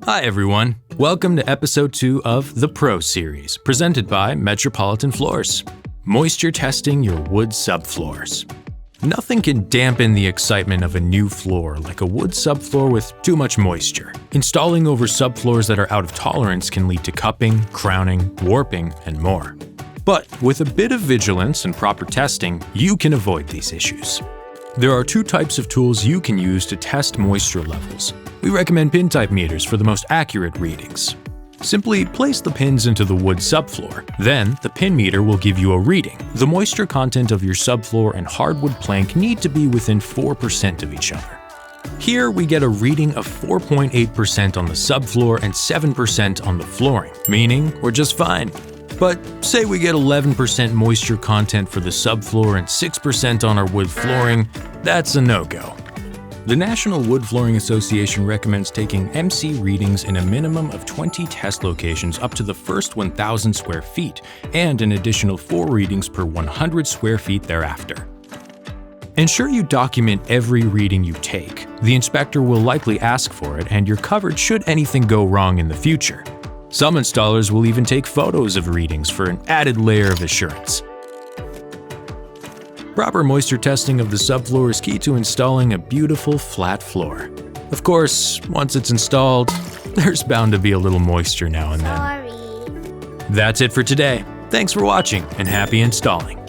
Hi everyone, welcome to episode 2 of the Pro series, presented by Metropolitan Floors. Moisture testing your wood subfloors. Nothing can dampen the excitement of a new floor like a wood subfloor with too much moisture. Installing over subfloors that are out of tolerance can lead to cupping, crowning, warping, and more. But with a bit of vigilance and proper testing, you can avoid these issues. There are 2 types of tools you can use to test moisture levels. We recommend pin type meters for the most accurate readings. Simply place the pins into the wood subfloor. Then, the pin meter will give you a reading. The moisture content of your subfloor and hardwood plank need to be within 4% of each other. Here, we get a reading of 4.8% on the subfloor and 7% on the flooring, meaning we're just fine. But say we get 11% moisture content for the subfloor and 6% on our wood flooring, that's a no-go. The National Wood Flooring Association recommends taking MC readings in a minimum of 20 test locations up to the first 1,000 square feet, and an additional 4 readings per 100 square feet thereafter. Ensure you document every reading you take. The inspector will likely ask for it, and you're covered should anything go wrong in the future. Some installers will even take photos of readings for an added layer of assurance. Proper moisture testing of the subfloor is key to installing a beautiful flat floor. Of course, once it's installed, there's bound to be a little moisture now and then. That's it for today. Thanks for watching and happy installing.